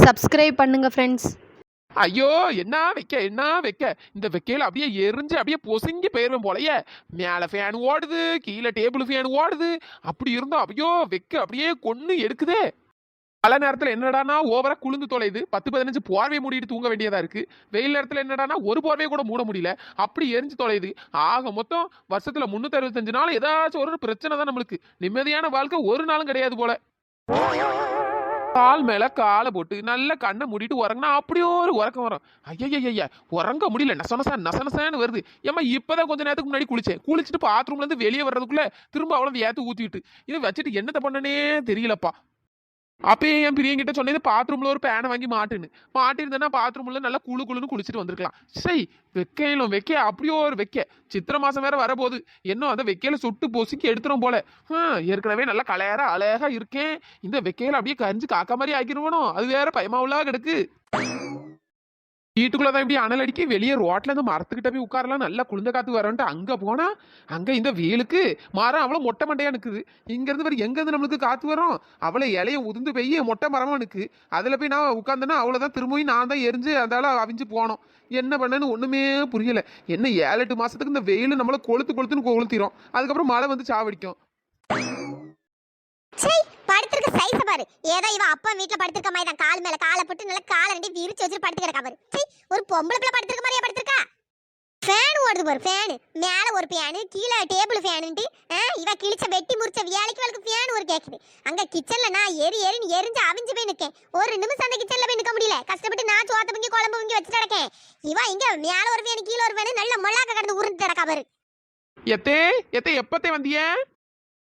Subscribe பண்ணுங்க friends. ஐயோ என்ன வைக்க இந்த வைக்கையில அப்படியே எரிஞ்சு அப்படியே பொசுங்கி போயிருவேன் போலயே. மேல ஃபேன் ஓடுது, கீழே டேபிள் ஃபேன் ஓடுது. அப்படி இருந்தோம் ஐயோ வைக்க அப்படியே கொன்னு எடுக்குதே. பல நேரத்துல என்னடானா ஓவரா குளிந்து தொலைது, 10-15 போர்வை மூடிட்டு தூங்க வேண்டியதா இருக்கு. வெயில் நேரத்துல என்னடானா ஒரு போர்வையை கூட மூட முடியல, அப்படி எரிஞ்சு தொலைது. ஆக மொத்தம் வருஷத்துல 365 நாள் ஏதாச்சும் ஒரு பிரச்சனை தான் நம்மளுக்கு. நிம்மதியான வாழ்க்கை ஒரு நாளும் கிடையாது போல. கால் மேல காலை போட்டு நல்ல கண்ணை மூடிட்டு உறங்கினா அப்படியே ஒரு உறக்கம் வரும். ஐயா உறங்க முடியல, நசனசான்னு வருது. ஏமா இப்பதான் கொஞ்ச நேரத்துக்கு முன்னாடி குளிச்சுட்டு பாத்ரூம்ல இருந்து வெளியே வர்றதுக்குள்ள திரும்ப அவ்வளவு ஏத்து ஊத்திட்டு இதை வச்சுட்டு என்னத்த பண்ணனே தெரியலப்பா. அப்பயே என் பிரியங்கிட்ட சொன்னது பாத்ரூம்ல ஒரு பேனை வாங்கி மாட்டிருந்தேன்னா பாத்ரூம்ல நல்லா குளுன்னு குளிச்சுட்டு வந்திருக்கலாம். சரி வைக்க அப்படியோ ஒரு வைக்க. சித்திரை மாசம் வேற வரபோது இன்னும் அந்த வைக்கையில சுட்டு பொசுக்கி எடுத்துரும் போல. ஏற்கனவே நல்லா கலையாரா அழகா இருக்கேன், இந்த வைக்கையில அப்படியே கரிஞ்சு காக்கா மாதிரி ஆக்கிடுவனும், அது வேற பயமாவுலா கிடக்கு. வீட்டுக்குள்ளதான் இப்படி அனல் அடிக்க வெளியே ரோட்ல இருந்து மரத்துக்கிட்ட போய் உட்காரலாம், நல்லா குளிர்ந்த காத்து வரன்ட்டு அங்க போனா அங்க இந்த வெயிலுக்கு மரம் அவ்வளவு மொட்டை மண்டையா நிக்குது. இங்க இருந்து வேற எங்க இருந்து நம்மளுக்கு காத்து வரும்? அவளை இலைய உதிர்ந்து போய் மொட்டை மரமா நிக்கு. அதுல போய் நான் உட்காந்தேன்னா அவ்வளவுதான், திரும்பவும் நான் தான் எரிஞ்சு அதால அவிஞ்சு போனோம். என்ன பண்ணேன்னு ஒண்ணுமே புரியல. என்ன 7-8 மாசத்துக்கு இந்த வெயில் நம்மள கொளுத்துன்னு கொளுத்திரும், அதுக்கப்புறம் மழை வந்து சாவடிக்கும். படுத்திருக்க சைஸ பாரு, ஏதோ இவ அப்பா வீட்ல படுத்திருக்க மாதிரி தான். கால் மேல காலை போட்டு நல்லா காலை ரெண்டி விரிச்சு வச்சு படுத்து கிடக்கா பாரு. ஒரு பொம்பளை பிள்ளை படுத்திருக்க மாதிரியா படுத்திருக்கா? ஃபேன் ஓடுது பாரு, ஃபேன் மேல ஒரு ஃபேன், கீழே டேபிள் ஃபேனுன்ட்டு இவ கிழிச்ச வெட்டி முறிச்ச வேலைக்கு வேலைக்கு ஃபேன் ஒரு கேக்குது. அங்க கிச்சன்ல நான் எரிஞ்சு அவிஞ்சு போய் நிக்கேன். ஒரு நிமிஷம் அந்த கிச்சன்ல போய் நிக்க முடியல. கஷ்டப்பட்டு நான் சோத்த பொங்கி குழம்பு பொங்கி வச்சுட்டு கிடக்கேன். இவ இங்க மேல ஒரு ஃபேன் கீழே ஒரு ஃபேன் நல்ல மொளாக்க கடந்து உருண்டு கிடக்கா பாரு. எத்தே எப்பத்தே வந்திய?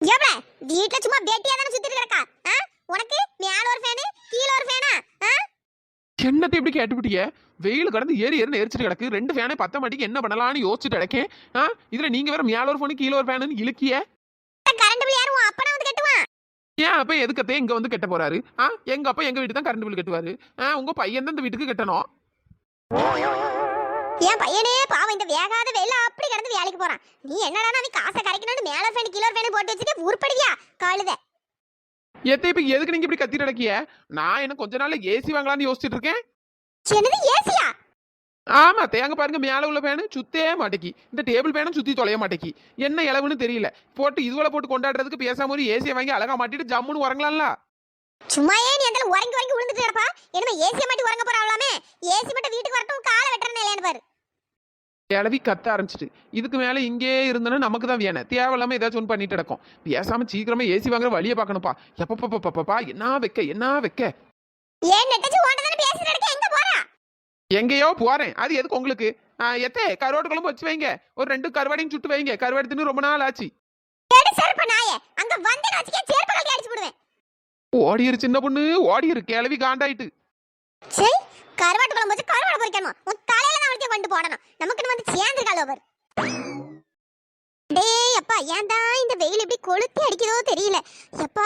ஏப்ல வீட்ல சும்மா வெட்டியா தான சுத்திட்டு கிடக்கா. உனக்கு மேல ஒரு ஃபேன் கீழே ஒரு ஃபேனா? என்னத்தை இப்படி கேட்டுவிட்டிய? வெயில் கடந்து ஏறின்னு எரிச்சிட்டு கிடக்கு, 2 ஃபேனே பத்த மாட்டிக்கு என்ன பண்ணலாம்னு யோசிச்சுட்டு கிடக்கேன். இதுல நீங்க வேற மேல ஒரு ஃபேனு கீழே ஒரு ஃபேனு இழுக்கிய. கரண்ட் பில் யாரும் அப்பனா வந்து கட்டுவான். ஏன் அப்ப எதுக்கத்தே இங்க வந்து கட்ட போறாரு? எங்க அப்பா எங்க வீட்டு தான் கரண்ட் பில் கட்டுவாரு. உங்க பையன் தான் இந்த வீட்டுக்கு கட்டணும். என் பையனே பாவம் இந்த வேகாத வெயில அப்படி கடந்து வேலைக்கு போறான். நீ என்னடா நீ காசை கரைக்கணும்னு மேல ஃபேன் கீழே ஃபேன் போட்டு வச்சுட்டு உருப்படியா கழுத. எத்தை இப்ப எதுக்கு நீங்க இப்படி கத்திட்டு கிடக்கிய? நான் என்ன கொஞ்ச நாள்ல ஏசி வாங்கலாம்னு யோசிச்சுட்டு இருக்கேன். என்னது ஏசியா? ஆமா தேங்க பாருங்க, மேல உள்ள பேனு சுத்தே மாட்டேக்கி, இந்த டேபிள் பேனும் சுத்தி தொலைய மாட்டேக்கி. என்ன இளவுன்னு தெரியல. போட்டு இதுவரை போட்டு கொண்டாடுறதுக்கு பேசாம ஒரு ஏசியை வாங்கி அழகா மாட்டிட்டு ஜம்முன்னு உறங்கலாம்ல. சும்மா ஏன் நீ உறங்கி விழுந்துட்டு கிடப்பா? என்னமா ஏசியை மாட்டி உறங்க போறாங்களாமே? ஏசி மட்டும் வீட்டுக்கு வரட்டும், காலை வெட்டறனே இல்லையான்னு பாரு. கிளவி கத்த ஆரம்பிச்சிட்டு இதுக்கு மேல இங்கே இருந்தனா நமக்கு தான் வேணும். தேவையில்லாம ஏதாச்சும் ஒன்று பண்ணிட்டு நடக்கும். பேசாம சீக்கிரமா ஏசி வாங்குற வழியை பார்க்கணும்ப்பா. எப்பப்பா என்ன வைக்க ஏன் நெட்டச்சு ஓண்டதானே பேசிட்டு இருக்க? எங்க போறா? எங்கேயோ போறேன். அது எதுக்கு உங்களுக்கு? எத்தே கருவாட்டு குழம்பு வச்சு வைங்க, ஒரு 2 கருவாடையும் சுட்டு வைங்க. கருவாடு தின்னு ரொம்ப நாள் ஆச்சு. ஏடி செருப்பு நாயே, அங்க வந்து வச்சுக்கே செருப்பு கழட்டி அடிச்சு போடுவேன். ஓடிரு சின்ன பொண்ணு ஓடிரு, கிளவி காண்டாயிட்டு. சரி கருவாட்டு குழம்பு வச்சு கருவாடு பொரிக்கணுமா? உன் தலையில தான் அவளுக்கு கொண்டு போடணும். நமக்கு வந்து சேர்ந்துருக்காள் அவர். டேய் அப்பா, ஏன்டா இந்த வெயில் இப்படி கொளுத்தி அடிக்குதோ தெரியல. எப்பா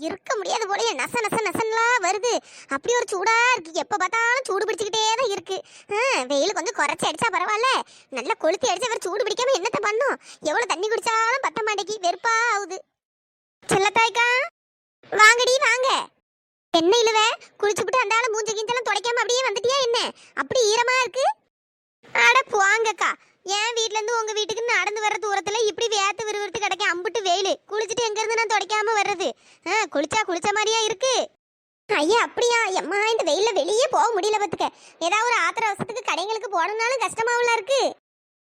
இருக்க முடியாத போலயே நசன்லாம் வருது. அப்படி ஒரு சூடா இருக்கு, எப்ப பார்த்தாலும் சூடு பிடிச்சிக்கிட்டே தான் இருக்கு. வெயில் கொஞ்சம் குறைச்சி அடிச்சா பரவாயில்ல, நல்லா கொளுத்தி அடிச்சா வேற சூடு பிடிக்காம என்னத்த பண்ணும்? எவ்வளவு தண்ணி குடிச்சாலும் பத்த மாட்டேங்கி, வெறுப்பா ஆகுது. செல்லத்தாய்க்கா வாங்கடி வாங்க. என்ன இழுவ குளிச்சுட்டு அந்த ஆளு மூஞ்ச கிஞ்செல்லாம் துடைக்காம அப்படியே வந்துட்டியா என்ன? அப்படி ஈரமா இருக்கு. அட போங்கக்கா, என் வீட்ல இருந்து உங்க வீட்டுக்கு நடந்து வர்ற தூரத்துல இப்படி வேத்து விறுவிறுத்து கிடக்க அம்புட்டு வெயில். குளிச்சுட்டு எங்க இருந்து நான் துடைக்காம வர்றது? குளிச்ச மாதிரியா இருக்கு. ஐயா அப்படியா? எம்மா இந்த வெயில்ல வெளியே போக முடியல பாத்துக்க. ஏதாவது ஒரு ஆத்திர அவசரத்துக்கு கடைங்களுக்கு போடணும்னாலும் கஷ்டமாவுல இருக்கு.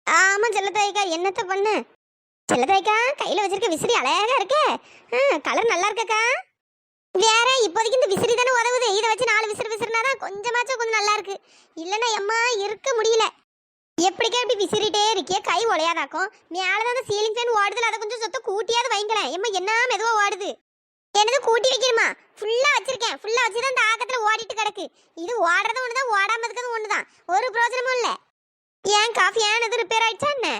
ஆமா செல்லத்தாய்க்கா, என்னத்த பண்ண? செல்லத்தாய்க்கா கையில வச்சிருக்க விசிறி அழகா இருக்கே, கலர் நல்லா இருக்கக்கா. வேற இப்போதைக்கு இந்த விசிறி தானே உதவுது, இதை வச்சு 4 விசிறு விசிறினாதான் கொஞ்சமாச்சும் கொஞ்சம் நல்லா இருக்கு. இல்லைன்னா எம்மா இருக்க முடியல. எப்படிக்கா இப்படி விசிறிட்டே இருக்கே, கை உலையாதாக்கும். மேலதான் அந்த சீலிங் ஃபேன் ஓடுதுல, அதை கொஞ்சம் சொத்த கூட்டியாவது வைங்களேன். எம்மா என்ன மெதுவா ஓடுது? என்னது கூட்டி வைக்கணுமா? ஃபுல்லா வச்சிருக்கேன், ஃபுல்லா வச்சுதான் இந்த ஆக்கத்துல ஓடிட்டு கிடக்கு. இது ஓடுறது ஒண்ணுதான், ஓடாம இருக்கிறது ஒண்ணுதான், ஒரு பிரோஜனமும் இல்ல. ஏன் காஃபி ஏன் எது ரிப்பேர் ஆயிடுச்சா என்ன?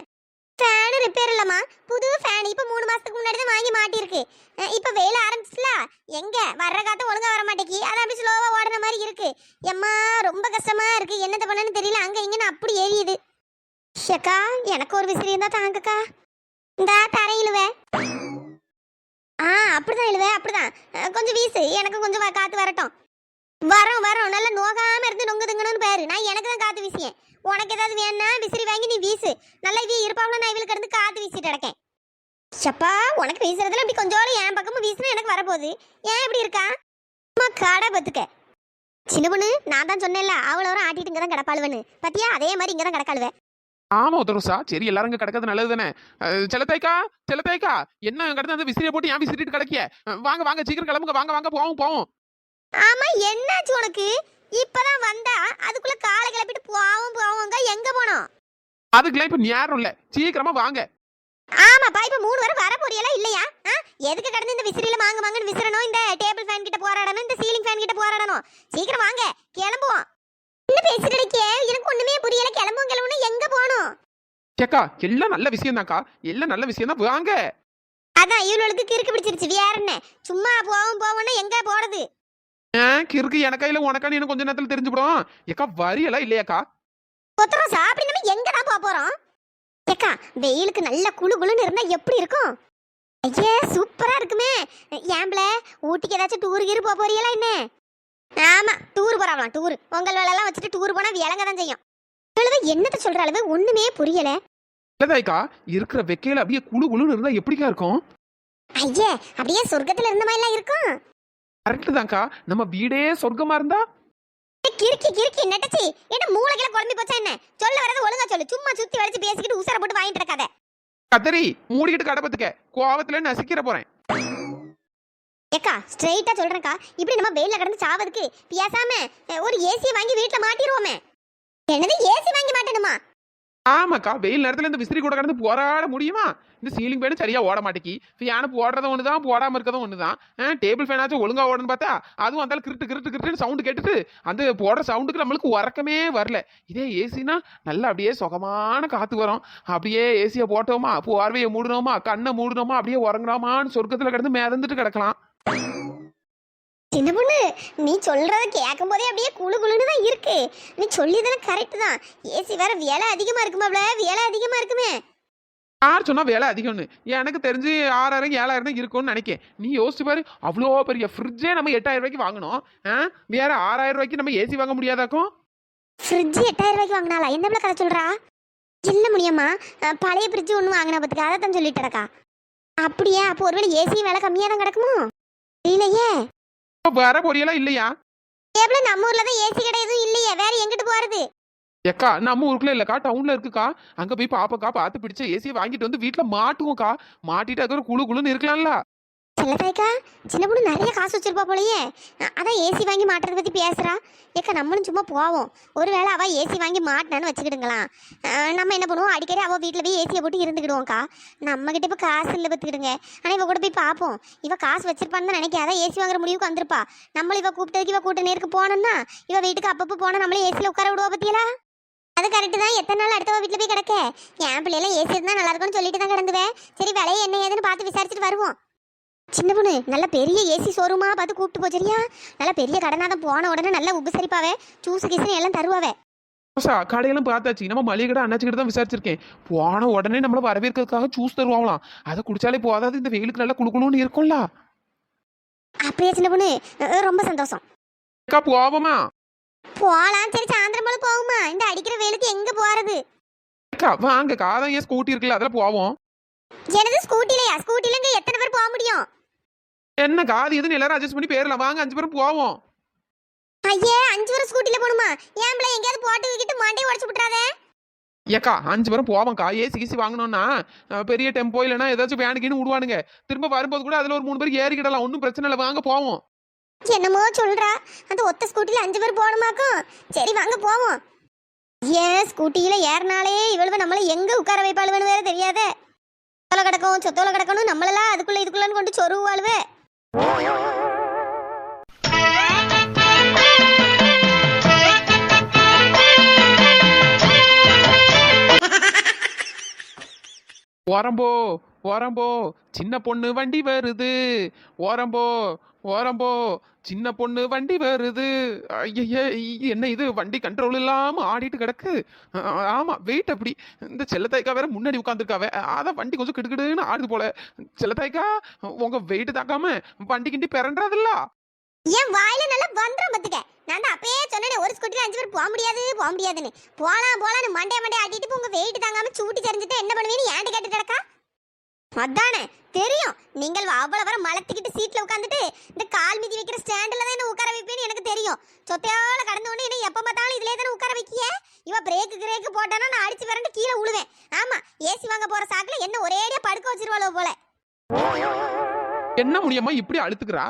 ஃபேனு ரிப்பேர் இல்லம்மா, புது ஃபேன். இப்ப 3 மாசத்துக்கு முன்னாடி தான் வாங்கி மாட்டிருக்கு. இப்ப வெயில ஆரம்பிச்சுல, எங்க வர்ற காத்து ஒழுங்கா வர மாட்டேங்கி, அது அப்படி ஸ்லோவா ஓடுற மாதிரி இருக்கு. எம்மா ரொம்ப கஷ்டமா இருக்கு, என்னத்த பண்ணனு தெரியல. அங்க இங்கன்னு அப்படி எரியுது. ஷக்கா எனக்கு ஒரு விசிறி இருந்தா தாங்கக்கா. இந்த தரையிலுவ அப்படிதான் இழுவ, அப்படிதான் கொஞ்சம் வீசு, எனக்கு கொஞ்சம் காத்து வரட்டும். வரோம் நல்ல ஒதுங்கணும்னு பாரு. நான் எனக்கு தான் காத்து வீசியேன். உனக்கு ஏதாவது வேணா விசிறி வாங்கி நீ வீசு. நல்லா இவ இருப்பாவுல, நான் இவளுக்கு இருந்து காத்து வீசிட்டு கிடக்கேன். சப்பா, உனக்கு வீசுறதுல இப்படி கொஞ்சோட என் பக்கமும் வீசுனா எனக்கு வரப்போகுது. ஏன் இப்படி இருக்கா? அம்மா கடை பத்துக்க. சின்ன பொண்ணு, நான் தான் சொன்னேன்ல அவளோரும் ஆட்டிட்டு இங்க தான் கிடப்பாளுவன்னு. பத்தியா, அதே மாதிரி இங்க தான் கிடக்காளுவேன். ஆமா உத்தரவுசா, சரி எல்லாரும் இங்க கிடக்கிறது நல்லது தானே. செல்லத்தாய்க்கா என்ன கிடந்து அந்த விசிறியை போட்டு ஏன் விசிறிட்டு கிடக்கிய? வாங்க வாங்க சீக்கிரம் கிளம்புங்க, வாங்க வாங்க போவோம் போவோம். ஆமா, என்னாச்சு உனக்கு? இப்பதான் வந்தா அதுக்குள்ள காலை கிளப்பிட்டு போவோங்க. எங்க போனோம்? அதுக்கெல்லாம் இப்ப நேரம் இல்ல, சீக்கிரமா வாங்க. ஆமாப்பா, இப்ப 3 வரை வர போறியல இல்லையா? எதுக்கு கடந்து இந்த விசிறில மாங்கன்னு விசிறணும்? இந்த டேபிள் ஃபேன் கிட்ட போராடணும், இந்த சீலிங் ஃபேன் கிட்ட போராடணும். சீக்கிரம் வாங்க, கிளம்புவோம். என்ன பேசிட்டு இருக்கே? எனக்கு ஒண்ணுமே புரியல. கிளம்புன்னு எங்க போகணும்? கேக்கா, எல்லாம் நல்ல விஷயம் தான்க்கா, எல்லாம் நல்ல விஷயம் தான், வாங்க. அதான் இவளுக்கு கிறுக்கு பிடிச்சிருச்சு. வேற என்ன, சும்மா போவோம்னா எங்க போறது? கிறுக்கு எனக்கா இல்ல உனக்கான்னு எனக்கு கொஞ்ச நேரத்துல தெரிஞ்சுவிடும். ஏக்கா வரியெல்லாம் இல்லையாக்கா? ஒத்தரம் சாப்பிட்டு நம்ம எங்க தான் போறோம்? ஏக்கா, வெயிலுக்கு நல்ல குளு குளுன்னு இருந்தா எப்படி இருக்கும்? ஐயே, சூப்பரா இருக்குமே. ஏம்பல ஊட்டிக்கு ஏதாச்சும் டூர் கீரு போறீங்களா என்ன? ஆமா, டூர் போறாங்களாம். டூர் பொங்கல் வேலை எல்லாம் வச்சுட்டு டூர் போனா விளங்க தான் செய்யும். என்னத்த சொல்ற அளவு ஒண்ணுமே புரியல. இல்லதாய்க்கா, இருக்கிற வெக்கையில அப்படியே குளு குளுன்னு இருந்தா எப்படிக்கா இருக்கும்? ஐயே, அப்படியே சொர்க்கத்துல இருந்த மாதிரி எல்லாம் இருக்கும். கரெக்ட் தான்க்கா, நம்ம வீடே சொர்க்கமா இருந்தா. கிறுக்கி நெட்டச்சி, என்ன மூளைக்குள்ள குழம்பி போச்சா என்ன? சொல்ல வரது ஒழுங்கா சொல்லு. சும்மா சுத்தி வளைச்சு பேசிக்கிட்டு உசார போட்டு வாங்கிட்டு இருக்காத. கத்தரி மூடிக்கிட்டு கடப்பத்துக்க, கோவத்துல நசிக்கிற போறேன். ஏக்கா, ஸ்ட்ரைட்டா சொல்றேன்க்கா, இப்படி நம்ம வெயில்ல கிடந்து சாவதுக்கு பியாசாம ஒரு ஏசி வாங்கி வீட்டுல மாட்டிடுவோமே. என்னது, ஏசி வாங்கி மாட்டணுமா? ஆமாக்கா, வெயில் நேரத்துல இந்த விசிறி கூட கடந்து போராட முடியுமா? இந்த சீலிங் ஃபேனு சரியா ஓட மாட்டேக்கி, ஃபேனு போடுறதும் ஒண்ணுதான், போடாம இருக்கிறதும் ஒண்ணுதான். டேபிள் ஃபேனாச்சும் ஒழுங்கா ஓடணும்னு பார்த்தா அதுவும் அந்த கிருட்டு சவுண்டு கேட்டுட்டு அந்த போடுற சவுண்டுக்கு நம்மளுக்கு உறக்கமே வரல. இதே ஏசினா நல்லா அப்படியே சுகமான காத்து வரும். அப்படியே ஏசியை போட்டோமா, போர்வையை மூடணுமா, கண்ணை மூடணுமா, அப்படியே உறங்குறோமான்னு சொர்க்கத்துல கிடந்து மிதந்துட்டு கிடக்கலாம். சின்ன பொண்ணு, நீ சொல்றத கேட்கும் போதே அப்படியே குளு குளுன்னு தான் இருக்கு. நீ சொல்லிதானே கரெக்ட் தான். ஏசி வேற விலை அதிகமா இருக்குமாப்ல, விலை அதிகமா இருக்குமே. யார் சொன்னா வேலை அதிகம்னு? எனக்கு தெரிஞ்சு 6000 7000 தான் இருக்கும்னு நினைக்கேன். நீ யோசிச்சு பாரு, அவ்வளோ பெரிய ஃப்ரிட்ஜே நம்ம 8000 ரூபாய்க்கு வாங்கணும். வேற 6000 ரூபாய்க்கு நம்ம ஏசி வாங்க முடியாதாக்கும்? ஃப்ரிட்ஜ் 8000 ரூபாய்க்கு வாங்கினாலா? என்ன கதை சொல்றா? இல்ல முடியுமா, பழைய ஃப்ரிட்ஜ் ஒன்று வாங்கினா பத்துக்கு அதை தான் சொல்லிட்டடக்கா. அப்படியா? அப்போ ஒருவேளை ஏசி விலை கம்மியா தான் கிடக்குமோ? இல்லையே, வர பொரியெல்லாம் இல்லையா? எவ்வளோ நம்ம ஊர்ல தான் ஏசி கடை எதுவும் இல்லையே, வேற எங்கிட்டு போறது? ஏக்கா, நம்ம ஊருக்குள்ள இல்லக்கா, டவுன்ல இருக்குக்கா. அங்க போய் பாப்பக்கா, பார்த்து பிடிச்ச ஏசியை வாங்கிட்டு வந்து வீட்டுல மாட்டுவோம்க்கா. மாட்டிட்டு அது ஒரு குழு குழுன்னு இருக்கலாம்ல. செல்லத்தாய்க்கா, சின்ன பொண்ணு நிறைய காசு வச்சிருப்பா போலயே. அதான் ஏசி வாங்கி மாட்டுறத பத்தி பேசுறா. ஏக்கா, நம்மளும் சும்மா போவோம். ஒருவேளை அவ ஏசி வாங்கி மாட்டினான்னு வச்சுக்கிடுங்களாம். நம்ம என்ன பண்ணுவோம், அடிக்கடி அவ வீட்டில் போய் ஏசியை போட்டு இருந்துக்கிடுவோம்க்கா. நம்ம கிட்ட இப்போ காசு இல்லை பத்துக்கிடுங்க. ஆனால் இவ கூட போய் பார்ப்போம். இவ காசு வச்சிருப்பான்னு தான் நினைக்க. அதான் ஏசி வாங்குற முடிவுக்கு வந்திருப்பா. நம்மளும் இவ கூப்பிட்டதுக்கு இவ கூட்ட நேருக்கு போனோம்னா இவ வீட்டுக்கு அப்பப்போ போனா நம்மளே ஏசியில் உட்கார விடுவா பத்தியலா. அது கரெக்டு தான். எத்தனை நாள் அடுத்தவ வீட்டில் போய் கிடக்க? என் பிள்ளைலாம் ஏசி இருந்தால் நல்லா இருக்கும்னு சொல்லிட்டு தான் கிடந்துவேன். சரி, விலையை என்ன ஏதுன்னு பார்த்து விசாரிச்சுட்டு வருவோம். சின்ன பொண்ணு, நல்ல பெரிய ஏசி ஷோரூமா பார்த்து கூப்பிட்டு போச்சரியா? நல்ல பெரிய கடனா தான். போன உடனே நல்லா உபசரிப்பாவே, ஜூஸ் கீசன் எல்லாம் தருவாவே. கடையெல்லாம் பார்த்தாச்சு, நம்ம மளிகை கடை அண்ணாச்சிக்கிட்ட தான் விசாரிச்சிருக்கேன். போன உடனே நம்மள வரவேற்கிறதுக்காக ஜூஸ் தருவாங்களாம். அதை குடிச்சாலே போதாது, இந்த வெயிலுக்கு நல்லா குளுக்குளுன்னு இருக்கும்ல. அப்படியே சின்ன பொண்ணு, ரொம்ப சந்தோஷம். அக்கா, போவோமா? போலாம். சரி, சாயந்தரம் போல போகுமா? இந்த அடிக்கிற வெயிலுக்கு எங்க போறது? அக்கா வாங்கக்கா, அதான் ஏன் ஸ்கூட்டி இருக்குல்ல, அதில் போவோம். எனது ஸ்கூட்டிலையா? ஸ்கூட்டில இங்க எத்தனை பேர் போக முடியும்? என்னக்கா, அது எதுன்னு எல்லாரும் அட்ஜஸ்ட் பண்ணி பேரலாம். வாங்க, 5 பேரும் போவோம். ஐயே, 5 பேர் ஸ்கூட்டில போணுமா? ஏன் பிள்ளை எங்கேயாவது போட்டு விக்கிட்டு மண்டையை உடச்சு விட்டுறாதே. ஏக்கா, 5 பேரும் போவோம்க்கா. ஏசி கீசி வாங்கணும்னா பெரிய டெம்போ இல்லைன்னா ஏதாச்சும் வேனுக்குன்னு விடுவானுங்க. திரும்ப வரும்போது கூட அதில் ஒரு 3 பேர் ஏறிக்கிடலாம், ஒன்றும் பிரச்சனை இல்லை. வாங்க போவோம். என்னமோ சொல்றா, அந்த ஒத்த ஸ்கூட்டில 5 பேர் போகணுமாக்கும். சரி, வாங்க போவோம். ஏன் ஸ்கூட்டியில ஏறினாலே இவ்வளவு நம்மள எங்க உட்கார வைப்பாளுவேன்னு வேற தெரியாதே. சொத்தோல கிடக்கும், சொத்தோல கிடக்கணும், நம்மளெல்லாம் அதுக்குள்ள இதுக்குள்ளன்னு கொண்டு சொருவாளுவே. ஓரம்போ ஓரம்போ சின்ன பொண்ணு வண்டி வருது. ஓரம்போ ஓரம்போ சின்ன பொண்ணு வண்டி வருது. ஐய, என்ன இது, வண்டி கண்ட்ரோல் இல்லாம ஆடிட்டு கிடக்கு. ஆமா, வெயிட் அப்படி. இந்த செல்லத்தாய்க்கா வேற முன்னாடி உட்காந்துருக்காவ, அதான் வண்டி கொஞ்சம் கிடுக்கிடுன்னு ஆடுது போல. செல்லத்தாய்க்கா, உங்க வெயிட் தாக்காம வண்டி கிண்டி பிறன்றாதுல்ல. என் வாயில நல்லா வந்துடும் பத்துக்க. நான் தான் அப்பயே சொன்னேன், ஒரு ஸ்கூட்டில 5 பேர் போக முடியாதுன்னு போலான்னு மண்டே ஆட்டிட்டு உங்க வெயிட் தாங்காம சூட்டி சரிஞ்சிட்டு என்ன பண்ணுவீன்னு ஏன்ட்டு கேட்டு கிடக்கா. அதானே தெரியும், நீங்கள் அவ்வளவு வர மலத்திக்கிட்டு சீட்ல உட்காந்துட்டு இந்த கால் மிதி வைக்கிற ஸ்டாண்ட்ல தான் என்ன உட்கார வைப்பேன்னு எனக்கு தெரியும். சொத்தையால கடந்த உடனே என்ன எப்ப பார்த்தாலும் இதுலயே தானே உட்கார வைக்கிய. இவ பிரேக்கு போட்டானா நான் அடிச்சு வரண்டு கீழே விழுவேன். ஆமா, ஏசி வாங்க போற சாக்குல என்ன ஒரேடியா படுக்க வச்சிருவாளோ போல. என்ன முடியுமா இப்படி அழுத்துக்கிறா?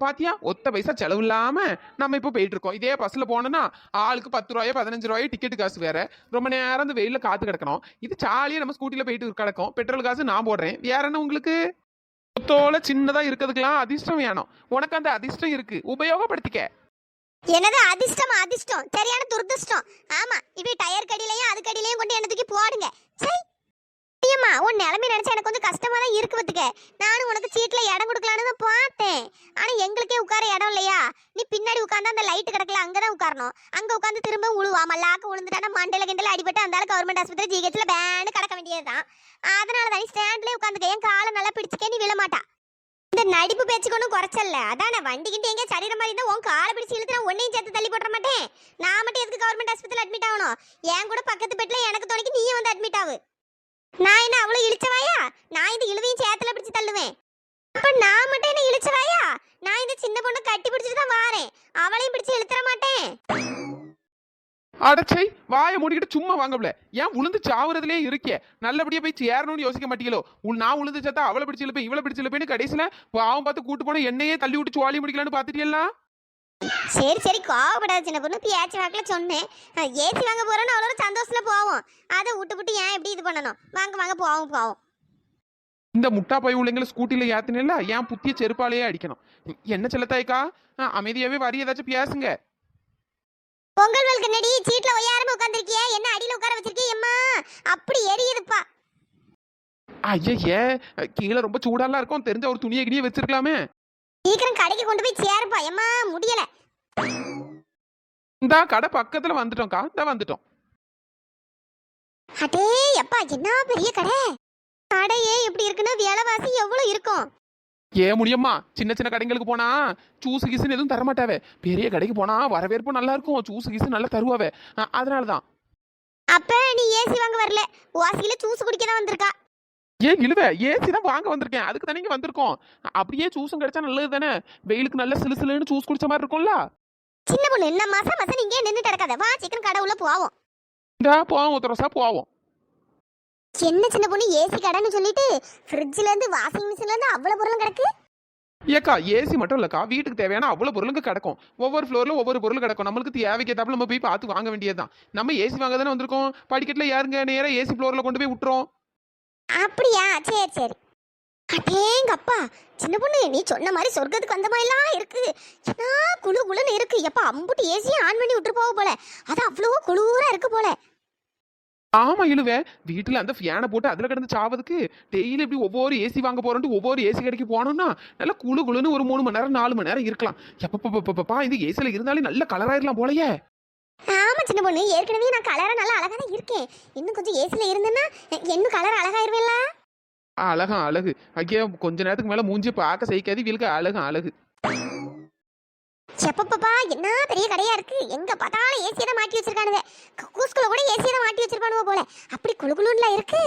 பாத்தியா, ஒத்த பைசா செலவு இல்லாம நம்ம இப்போ போயிட்டு இருக்கோம். இதே பஸ்ல போனோம்னா ஆளுக்கு 10 ரூபாயோ 15 ரூபாயோ டிக்கெட் காசு வேற. ரொம்ப நேரம் அந்த வெயில காத்து கிடக்கணும். இது சாலியா நம்ம ஸ்கூட்டில போயிட்டு கிடக்கும். பெட்ரோல் காசு நான் போடுறேன். வேற என்ன உங்களுக்கு? தோலை சின்னதா இருக்கிறதுக்கெல்லாம் அதிர்ஷ்டம் வேணும். உனக்கு அந்த அதிர்ஷ்டம் இருக்கு, உபயோகப்படுத்திக்க. என்னது அதிர்ஷ்டம் சரியான துரதிர்ஷ்டம். ஆமா, இப்படி டயர் கடியிலையும் அது கடியிலையும் கொண்டு என்ன தூக்கி போடுங்க. சரி அம்மா, உன் நிலைமை நினைச்சா எனக்கு கொஞ்சம் கஷ்டமா தான் இருக்கு பத்துக்க. நானும் உனக்கு சீட்ல இடம் கொடுக்கலான்னு தான் பார்த்தேன். ஆனா எங்களுக்கே உட்கார இடம் இல்லையா. நீ பின்னாடி உட்காந்து அந்த லைட் கிடக்கல அங்கதான் உட்காரணும். அங்க உட்காந்து திரும்ப உழுவா மல்லாக்க உளுந்துட்டானா மண்டல கிண்டல அடிபட்டு அந்த கவர்மெண்ட் ஆஸ்பத்திரி ஜிஹெச்ல பேன்னு கிடக்க வேண்டியதுதான். அதனாலதான் நீ ஸ்டாண்ட்லயே உட்காந்துக்க. என் காலை நல்லா பிடிச்சிக்க, நீ விழமாட்டா. இந்த நடிப்பு பேச்சுக்கு ஒன்றும் குறைச்சல்ல. அதான் நான் வண்டிக்கிட்டு எங்கேயா சரீர மாதிரி இருந்தா உன் காலை பிடிச்சி இழுத்து நான் ஒன்னையும் சேர்த்து தள்ளி போட்டுற மாட்டேன். நான் மட்டும் எதுக்கு கவர்மெண்ட் ஆஸ்பத்திரியில் அட்மிட் ஆகணும்? என் கூட பக்கத்து பெட்ல எனக்கு துணைக்கு நீயும் வந்து அட்மிட் ஆகு. நான் என்ன அவ்வளவு இழிச்சவாயா? நான் இந்த இழுவையும் சேத்துல பிடிச்சு தள்ளுவேன். அப்ப நான் மட்டும் என்ன இழிச்சவாயா? நான் இந்த சின்ன பொண்ணை கட்டி பிடிச்சிட்டு தான் வாரேன். அவளையும் பிடிச்சு இழுத்துற மாட்டேன். அடச்சை, வாயை மூடிக்கிட்டு சும்மா வாங்கல. ஏன் உளுந்து சாவுறதுலே இருக்கே? நல்லபடியா போய் சேரணும்னு யோசிக்க மாட்டீங்களோ? நான் உளுந்து சத்தா அவளை பிடிச்சு இழுப்பேன் இவளை பிடிச்சு இழுப்பேன்னு கடைசியில பாவம் பார்த்து கூட்டு போன என்னையே தள்ளி விட்டு சுவாலி முடிக்கலான்னு பாத்துட்டீங்களா? சரி கோவப்படாத சின்ன பொண்ணு. பேச்சு வாக்கில சொன்னேன். ஏசி வாங்க போறோன்னு அவ்வளோ சந்தோஷத்துல போவோம். அதை விட்டு ஏன் எப்படி இது பண்ணணும்? வாங்க போவோம். இந்த முட்டா பை உள்ளங்களை ஸ்கூட்டில ஏத்தினல ஏன் புத்திய செருப்பாலேயே அடிக்கணும். என்ன செல்லத்தாய்க்கா, அமைதியாவே வரி ஏதாச்சும் பேசுங்க. பொங்கல் வல்க்கு நடி சீட்ல ஒய்யாரமா உட்கார்ந்திருக்கியே, என்ன அடியில உட்கார வச்சிருக்கீங்க அம்மா? அப்படி எரியுதுப்பா. ஐயே, கீழே ரொம்ப சூடாலாம் இருக்கும். தெரிஞ்ச ஒரு துணியை கிணியை வச்சிருக்கலாமே. சீக்கிரம் கடைக்கு கொண்டு போய் சேருப்பா. அம்மா முடியல. இந்த கடை பக்கத்துல வந்துட்டோம்க்கா, இந்த வந்துட்டோம். அடே அப்பா, என்ன பெரிய கடை. கடையே எப்படி இருக்குன்னா விலைவாசி எவ்வளவு இருக்கும்? முடியுமா, சின்ன சின்ன கடைங்களுக்கு போனா ஜூஸ் கீசுன்னு எதுவும் தரமாட்டாவே. பெரிய கடைக்கு போனா வரவேற்பு நல்லா இருக்கும், ஜூஸ் கீசு நல்லா தருவாவே. அதனாலதான். அப்ப நீ ஏசி வாங்க வரல, வாசியில ஜூஸ் குடிக்க தான் வந்திருக்கா. இழுவ ஏசி தான் வாங்க வந்திருக்கேன். அதுக்கு தானே வந்திருக்கோம். அப்படியே ஜூஸும் கிடைச்சா நல்லது தானே. வெயிலுக்கு நல்ல சிலு சிலுன்னு ஜூஸ் குடிச்ச மாதிரி இருக்கும்ல. சின்ன பொண்ணு, என்ன மாசம் நீங்க நின்று கிடக்காத. வா சீக்கிரம் கடை உள்ள போவோம். போவோம் உத்தரசா போவோம். என்ன சின்ன பொண்ணு, ஏசி கடைன்னு சொல்லிட்டு ஃப்ரிட்ஜ்ல இருந்து வாஷிங் மிஷின்ல இருந்து அவ்வளவு பொருளும் கிடக்கு. ஏக்கா, ஏசி மட்டும் இல்லக்கா, வீட்டுக்கு தேவையான அவ்வளவு பொருளுங்க கிடக்கும். ஒவ்வொரு ஃப்ளோர்ல ஒவ்வொரு பொருள் கிடக்கும். நம்மளுக்கு தேவைக்கு ஏத்தாப்புல நம்ம போய் பார்த்து வாங்க வேண்டியதுதான். நம்ம ஏசி வாங்க தானே வந்திருக்கோம். படிக்கட்டுல யாருங்க நேரா ஏசி ஃப்ளோர்ல கொண்டு போய் விட்டுறோம். அப்படியா? சரி. அடேங்கப்பா, சின்ன பொண்ணு நீ சொன்ன மாதிரி சொர்க்கத்துக்கு வந்த மாதிரிலாம் இருக்கு. என்ன குளுன்னு இருக்கு. எப்ப அம்புட்டு ஏசியை ஆன் பண்ணி விட்டு போக போல. அது அவ்வளோ குளிரா இருக்கு போல. ஆமா இழுவ, வீட்டுல அந்த ஃபேனை போட்டு அதுல கிடந்து சாவதுக்கு டெய்லி இப்படி ஒவ்வொரு ஏசி வாங்க போறோம்ட்டு ஒவ்வொரு ஏசி கடைக்கு போனோம்னா நல்லா குளுன்னு ஒரு 3 மணி நேரம் 4 மணி நேரம் இருக்கலாம். எப்பப்பா இது ஏசில இருந்தாலே நல்ல கலராயிரலாம் போலயே. ஆமா சின்ன பொண்ணு, ஏற்கனவே நான் கலரா நல்லா அழகா தான் இருக்கேன். இன்னும் கொஞ்சம் ஏசில இருந்தேன்னா இன்னும் கலர் அழகாயிருவேல்ல. அழகு ஐயா, கொஞ்ச நேரத்துக்கு மேல மூஞ்சி பார்க்க சகிக்காது. வீலுக்கு அழகு. எப்பப்பா, என்ன பெரிய கடையா இருக்கு. எங்க பார்த்தாலும் ஏசியை தான் மாட்டி வச்சிருக்கானுங்க. கூஸ்குள்ள கூட ஏசியை தான் மாட்டி வச்சிருப்பானுவ போல. அப்படி குளுகுளுன்ல இருக்கு.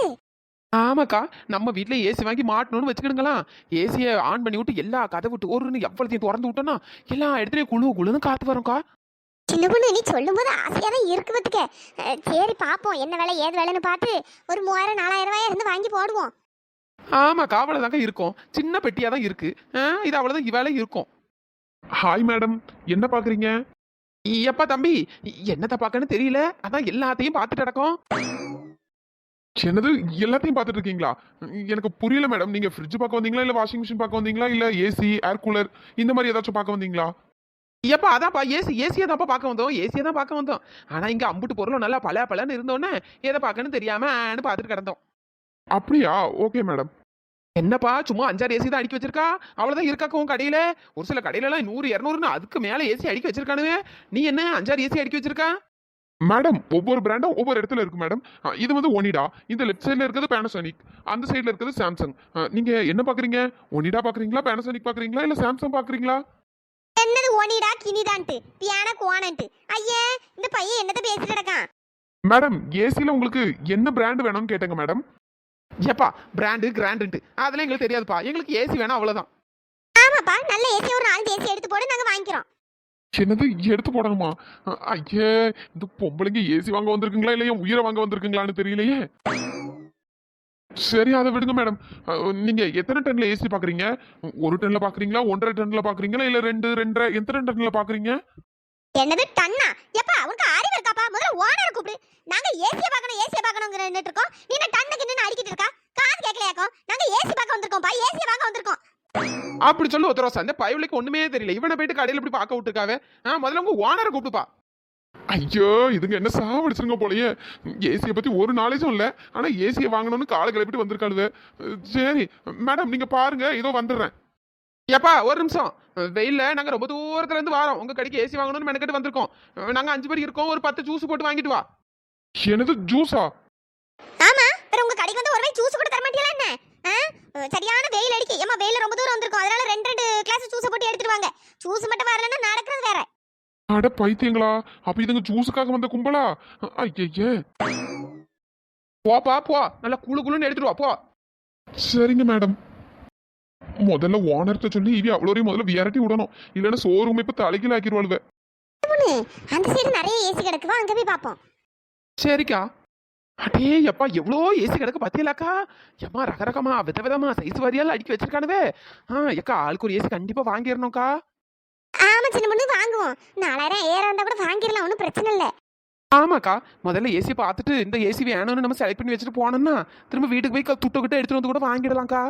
ஆமாக்கா, நம்ம வீட்டுல ஏசி வாங்கி மாட்டணும்னு வச்சுக்கிடுங்களா. ஏசியை ஆன் பண்ணி விட்டு எல்லா கதை விட்டு ஒருன்னு எவ்வளத்தையும் திறந்து விட்டோம்னா எல்லா இடத்துலயும் குளுன்னு காத்து வரும்க்கா. சின்ன பொண்ணு, நீ சொல்லும் போது ஆசையா தான் இருக்கு பத்துக்க. சரி பாப்போம், என்ன வேலை ஏது வேலைன்னு பார்த்து ஒரு 3000 4000 ரூபாய் இருந்து வாங்கி போடுவோம். ஆமாக்கா, அவ்வளவுதாங்க இருக்கும். சின்ன பெட்டியா தான் இருக்கு. இது அவ்வளவுதான் இவ்வளவு இருக்கும். ஹாய் மேடம், என்ன பாக்குறீங்க? எப்பா தம்பி, என்னத்த பாக்கன்னு தெரியல. அதான் எல்லாத்தையும் பார்த்துட்டு நடக்கும். என்னது எல்லாத்தையும் பார்த்துட்டு இருக்கீங்களா? எனக்கு புரியல மேடம். நீங்க ஃப்ரிட்ஜ் பார்க்க வந்தீங்களா, இல்ல வாஷிங் மிஷின் பார்க்க வந்தீங்களா, இல்ல ஏசி ஏர் கூலர் இந்த மாதிரி ஏதாச்சும் பார்க்க வந்தீங்களா? எப்பா அதான்ப்பா ஏசியை தான்ப்பா பார்க்க வந்தோம். ஆனா இங்க அம்புட்டு பொருளும் நல்லா பலன்னு இருந்தோன்னே எதை பார்க்கன்னு தெரியாம பார்த்துட்டு கிடந்தோம். அப்படியா? Okay madam. என்னப்பா சும்மா 5-6 ஏசி தான் அடிக்க வச்சிருக்கா? அவ்வளவுதான் இருக்காக்கும் கடையில. ஒரு சில கடையில எல்லாம் 100-200 அதுக்கு மேல ஏசி அடிக்க வச்சிருக்கானுவே. நீ என்ன 5-6 ஏசி அடிக்க வச்சிருக்கா? மேடம், ஒவ்வொரு பிராண்டும் ஒவ்வொரு இடத்துல இருக்கு மேடம். இது வந்து ஒனிடா, இந்த லெஃப்ட் சைட்ல இருக்கிறது பேனசோனிக், அந்த சைட்ல இருக்கிறது சாம்சங். நீங்க என்ன பாக்குறீங்க? ஒனிடா பாக்குறீங்களா, பேனசோனிக் பாக்குறீங்களா, இல்ல சாம்சங் பாக்குறீங்களா? என்னது ஒனிடா கினிதான்ட்டு பியானா குவானன்ட்டு? ஐயே பையன் என்னத்த பேசிட்டு கிடக்கான். மேடம் ஏசில உங்களுக்கு என்ன பிராண்ட் வேணும்னு கேட்டேங்க மேடம். ஏப்பா பிராண்டு கிராண்டுன்ட்டு அதெல்லாம் எங்களுக்கு தெரியாதுப்பா, எங்களுக்கு ஏசி வேணும் அவ்வளவுதான். ஆமாப்பா, நல்ல ஏசி ஒரு 4 ஏசி எடுத்து போடு, நாங்க வாங்கிக்கிறோம். என்னது எடுத்து போடணுமா? ஐயே, இந்த பொம்பளைங்க ஏசி வாங்க வந்திருக்குங்களா இல்லையா உயிரை வாங்க வந்திருக்குங்களான்னு தெரியலையே. சரி அதை விடுங்க மேடம். நீங்க எத்தனை டன்ல ஏசி பாக்குறீங்க? 1 டன்ல பாக்குறீங்களா, 1.5 டன்ல பாக்குறீங்களா, இல்ல 2, 2.5 எத்தனை டன்ல பாக்குறீங்க? என்னது டன்னா? எப்பா உனக்கு அறிவு இருக்காப்பா? முதல்ல ஓனரை கூப்பிடு. நாங்க ஏசியை பார்க்கணுங்கிற நின்னுட்டு இருக்கோம். நீ என்ன டன்னுக்கு நின்னு அடிக்கிட்டு இருக்கா? காது கேட்கலையாக்கும்? நாங்க ஏசி பார்க்க வந்திருக்கோம்ப்பா, ஏசியை பார்க்க வந்திருக்கோம். அப்படி சொல்லு ஒருத்தரோசா, அந்த பயவுலைக்கு ஒண்ணுமே தெரியல. இவனை போயிட்டு கடையில இப்படி பார்க்க விட்டுருக்காவே. முதல்ல உங்க ஓனரை கூப்பிட்டுப்பா. ஐயோ, இதுங்க என்ன சாவடிச்சிருங்க போலயே. ஏசியை பத்தி ஒரு நாலேஜும் இல்ல, ஆனா ஏசியை வாங்கணும்னு காலை கிளப்பிட்டு வந்திருக்காளுவே. சரி மேடம் நீங்க பாருங்க, இதோ வந்துடுறேன். ஏப்பா ஒரு நிமிஷம், வெயில்ல நாங்க ரொம்ப தூரத்துல இருந்து வரோம், உங்க கடைக்கு ஏசி வாங்கணும்னு மெனக்கெட்டு வந்திருக்கோம். நாங்க 5 பேர் இருக்கோம், ஒரு 10 ஜூஸ் போட்டு வாங்கிட்டு வா. என்னது ஜூஸா? ஆமா, வேற உங்க கடைக்கு வந்து ஒரு வாய் ஜூஸ் கூட தர மாட்டீங்களா என்ன? சரியான வெயில் அடிக்கு. ஏமா வெயில ரொம்ப தூரம் வந்திருக்கோம், அதனால 2 கிளாஸ் ஜூஸ் போட்டு எடுத்துட்டு வாங்க. ஜூஸ் மட்டும் வரலன்னா நடக்கிறது வேற. அட பைத்தியங்களா, அப்ப இதுங்க ஜூஸுக்காக வந்த கும்பலா? ஐயே. போப்பா போ, நல்லா குளு குளுன்னு எடுத்துட்டு வா போ. சரிங்க மேடம். முதல்ல ஓனர்கிட்ட சொல்லி இவி அவ்வளோரையும் முதல்ல விரட்டி விடணும், இல்லைன்னா ஷோரூம் இப்ப தலைகீழ ஆக்கிடுவாளுவ. அந்த சைடு நிறைய ஏசி கிடக்கு, வா அங்க போய் பாப்போம். சரிக்கா. அடே எப்பா எவ்வளோ ஏசி கிடக்கு பத்தியலாக்கா. எம்மா ரகரகமா விதவிதமா சைஸ் வாரியால அடுக்கி வச்சிருக்கானுவே. ஏக்கா ஆளுக்கு ஒரு ஏசி கண்டிப்பா வாங்கிடணும்க்கா. ஆமா சின்ன பொண்ணு, வாங்குவோம். 4000 ஏற இருந்தா கூட வாங்கிடலாம், ஒன்றும் பிரச்சனை இல்லை. ஆமாக்கா, முதல்ல ஏசி பார்த்துட்டு இந்த ஏசி வேணும்னு நம்ம செலக்ட் பண்ணி வச்சுட்டு போனோம்னா திரும்ப வீட்டுக்கு போய் துட்டு எடுத்துட்டு வந்து கூட வாங்கிடலாம்க்கா.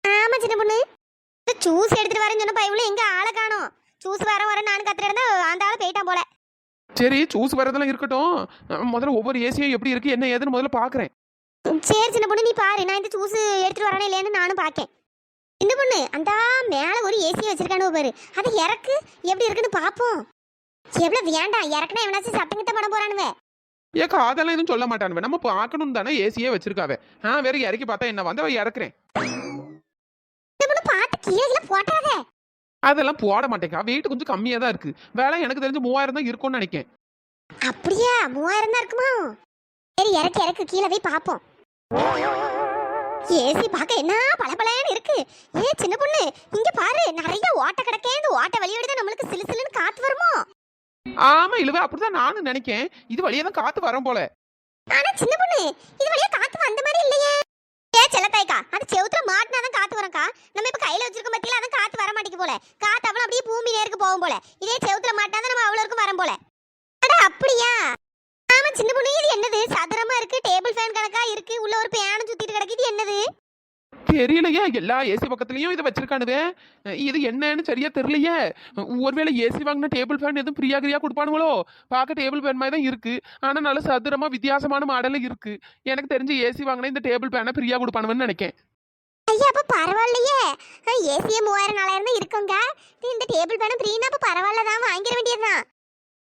ஆமா சின்ன பொண்ணு, ஜூஸ் எடுத்துட்டு வரேன்னு சொன்ன பையன் எங்க ஆளை காணோம். ஜூஸ் வர நானும் கத்துட்டு இருந்தா அந்த ஆளை போயிட்டான் போல. சரி ஜூஸ் வரதெல்லாம் இருக்கட்டும், முதல்ல ஒவ்வொரு ஏசியும் எப்படி இருக்கு என்ன ஏதுன்னு முதல்ல பாக்குறேன். சரி சின்ன பொண்ணு, நீ பாரு, நான் இந்த ஜூஸ் எடுத்துட்டு வரேனே இல்லையான்னு நானும் பாக்கேன். சின்ன பொண்ணு, அந்த மேல ஒரு ஏசி வச்சிருக்கானு பாரு, அது இறக்கு எப்படி இருக்குன்னு பாப்போம். எவ்வளவு வேண்டாம், இறக்குனா எவனாச்சும் சட்டங்கிட்ட படம் போறானுவே. ஏக்கா அதெல்லாம் எதுவும் சொல்ல மாட்டானுவே, நம்ம பார்க்கணும் தானே ஏசியே வச்சிருக்காவே. வேற இறக்கி பார்த்தா என்ன வந்து அவ இறக்குறேன். பார்த்து கீழே போட்டாத. அதெல்லாம் போட மாட்டேங்கா, வெயிட் கொஞ்சம் கம்மியா தான் இருக்கு. வேலை எனக்கு தெரிஞ்சு 3000 தான் இருக்கும்னு நினைக்கேன். அப்படியா? 3000 தான் இருக்குமா? சரி இறக்கு கீழே போய் பாப்போம். ஏசி பார்க்க என்ன பளபளன்னு இருக்கு. ஏ சின்ன பொண்ணு, இங்க பாரு, நிறைய ஓட்ட கிடக்கே. இந்த ஓட்ட வழியோட தான் நம்மளுக்கு சிலு சிலுன்னு காத்து வருமோ? ஆமா இழுவ, அப்படிதான் நானும் நினைக்கேன். இது வழியா தான் காத்து வரும் போல. ஆனா சின்ன பொண்ணு, இது வழியா காத்து வந்த மாதிரி இல்லையே. ஏ செல்லத்தாய்க்கா, அது செவுத்துல மாட்டினாதான் காத்து வரக்கா. நம்ம இப்ப கையில வச்சிருக்க பத்தியில அதான் காத்து வர மாட்டேங்குது போல. காத்து அவ்வளவு அப்படியே பூமி நேருக்கு போகும் போல. இதே செவுத்துல மாட்டினா நம்ம அவ்வளவு இருக்கும் வரும் போல. அட அப்படியா? ஆமா சின்ன பொண்ணு, இது என்னது சதுரமா இருக்கு, டேபிள் ஃபேன் கணக்கா இருக்கு, உள்ள ஒரு பேனும் சுத்திட்டு கிடக்கு. இது என்னது தெரியலையே, எல்லா ஏசி பக்கத்துலயும் இதை வச்சிருக்கானுவே. இது என்னன்னு சரியா தெரியலையே. ஒருவேளை ஏசி வாங்கின டேபிள் ஃபேன் எதுவும் ஃப்ரீயா கொடுப்பானுங்களோ? பார்க்க டேபிள் ஃபேன் மாதிரி தான் இருக்கு, ஆனா நல்ல சதுரமா வித்தியாசமான மாடல இருக்கு. எனக்கு தெரிஞ்சு ஏசி வாங்கின இந்த டேபிள் ஃபேனை ஃப்ரீயா கொடுப்பானுன்னு நினைக்கேன். ஐயா அப்ப பரவாயில்லையே. ஏசியே 3000 4000 தான் இருக்குங்க. இந்த டேபிள் ஃபேனும் ஃப்ரீனா அப்ப பரவாயில்ல தான், வாங்கிட வேண்டியதுதான்.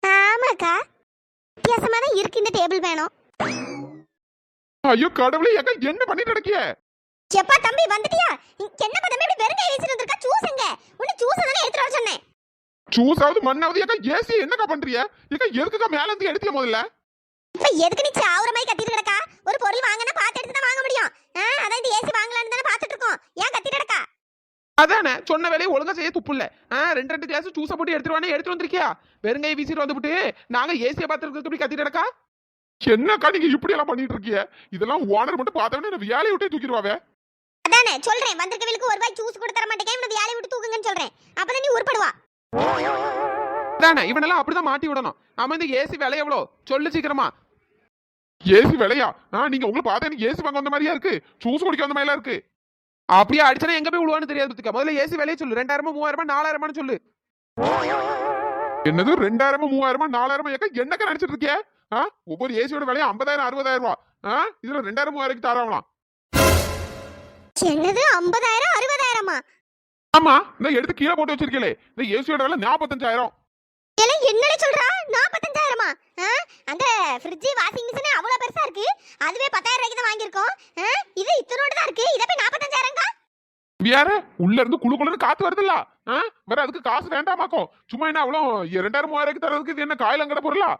ஆமாக்கா, வித்தியாசமா தான் இருக்கு இந்த டேபிள் ஃபேனும். ஐயோ கடவுளே, ஏக்கா என்ன பண்ணிட்டு இருக்கிய? எப்பா தம்பி வந்துட்டியா? என்னப்பா தம்பி இப்படி வெறுங்க ஏசிட்டு வந்திருக்கா? ஜூஸ்ங்க, உன்னை ஜூஸ் தானே எடுத்துட்டு வர சொன்னேன். ஜூஸாவது மண்ணாவது, ஏக்கா ஏசி என்னக்கா பண்றிய? ஏக்கா எதுக்குக்கா மேல இருந்து எடுத்திய முதல்ல? இப்ப எதுக்கு நீ சாவுற மாதிரி கத்திட்டு கிடக்கா? ஒரு பொருள் வாங்கினா பார்த்து எடுத்து தான் வாங்க முடியும். அதான் இந்த ஏசி வாங்கலாம்னு தானே பார்த்துட்டு இருக்கோம். ஏன் கத்திட்டு கிடக்கா? அதானே சொன்ன வேலையை ஒழுங்கா செய்ய துப்பு இல்ல. 2 கிளாஸ் ஜூஸை போட்டு எடுத்துட்டு வந்திருக்கியா? வெறுங்கையை வீசிட்டு வந்துட்டு நாங்க ஏசியை பார்த்துருக்கு இப்படி கத்திட்டு கிடக்கா. என்னக்கா நீங்க இப்படி எல்லாம் பண்ணிட்டு இருக்கிய? இதெல்லாம் ஓனர் மட்டும் பார்த்தவனே என்ன வேலையை விட்டே தூக்கிடுவாவே. அதானே சொல்றேன், வந்திருக்கவங்களுக்கு ஒரு வாய் ஜூஸ் கூட தர மாட்டேங்க, இவனை வேலையை விட்டு தூக்குங்கன்னு சொல்றேன். அப்பதான் நீ உருப்படுவா. அதானே இவனெல்லாம் அப்படிதான் மாட்டி விடணும். ஆமா இந்த ஏசி விலை எவ்வளோ சொல்லு சீக்கிரமா. ஏசி விலையா? நீங்க உங்களை பார்த்தா எனக்கு ஏசி வாங்க வந்த மாதிரியா இருக்கு, ஜூஸ் குடிக்க வந்த மாதிரியா இருக்கு. அப்படியே அடிச்சனா எங்க போய் விழுவான்னு தெரியாது பத்துக்க. முதல்ல ஏசி விலையை சொல்லு. 2000 3000 4000 சொல்லு. என்னது 2000 3000 4000? ஏக்கா என்னக்கா நினைச்சிட்டு இருக்கிய? ஒவ்வொரு ஏசியோட விலையா 50000 60000 ரூபா. இதுல 2000 3000 தாராங்களாம். என்னது 50000 60000? ஆமா, இந்த எடுத்து கீழே போட்டு வச்சிருக்கீங்களே, இந்த ஏசியோட விலை 45000. எல்லாம் என்னல சொல்றா? 45000? அந்த ஃப்ரிட்ஜ் வாஷிங் மிஷின் அவ்வளவு பெருசா இருக்கு, அதுவே 10000 ரூபாய்க்கு தான் வாங்கியிருக்கோம். இது இத்தனோட தான் இருக்கு, இத போய் 45000ங்கா? வேற உள்ள இருந்து குளுன்னு காத்து வருதுல்ல, வேற அதுக்கு காசு வேண்டாமாக்கோ? சும்மா என்ன அவ்வளோ 2000 3000 தரதுக்கு இது என்ன காயிலங்கட பொருளா?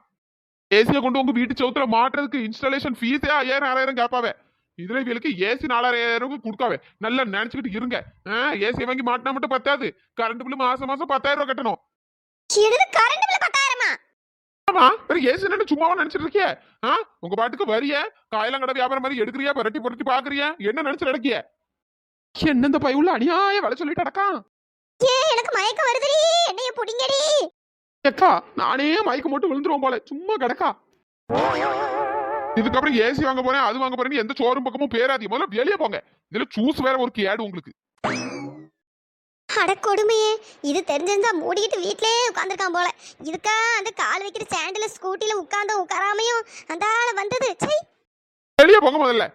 ஏசியை கொண்டு உங்க வீட்டு சவுத்துல மாட்டுறதுக்கு இன்ஸ்டாலேஷன் ஃபீஸே 5000 கேட்பாவே. இதுல இவளுக்கு ஏசி 4000 கொடுக்காவே. நல்லா நினைச்சுக்கிட்டு இருங்க. ஏசி வாங்கி மாட்டினா மட்டும் பத்தாது, கரண்ட் பில்லு மாசம் மாசம் 10000 ரூபாய் கட்டணும். என்னது கரண்ட் பில் 10,000? ஆமா, வேற ஏசி என்ன சும்மாவா நினைச்சிட்டு இருக்கிய? உங்க பாட்டுக்கு வரிய காயெல்லாம் கடை வியாபாரம் மாதிரி எடுக்கிறியா, புரட்டி புரட்டி பாக்குறியா, என்ன நினைச்சு நடக்கிய? என்ன இந்த பையுள்ள அநியாய வேலை சொல்லிட்டு அடக்கான். எனக்கு மயக்கம் வருதுடி, என்னைய புடிங்கடி. அக்கா நானே மயக்கம் மட்டும் விழுந்துருவோம் போல, சும்மா கிடக்கா. இதுக்கப்புறம் ஏசி வாங்க போறேன், அது வாங்க போறேன்னு எந்த சோறும் பக்கமும் பேராதீங்க. முதல்ல வெளியே போங்க. இதுல ஜூஸ் வேற ஒரு கேடு உங்களுக்கு. அட கொடுமையே, இது தெரிஞ்சிருந்தா மூடிக்கிட்டு வீட்லயே உட்காந்துருக்கான் போல. இதுக்கா அந்த கால் வைக்கிற ஸ்டாண்டில் ஸ்கூட்டில உட்காராமையும் அந்த ஆள் வந்தது. சை, வெளியே போங்க முதல்ல.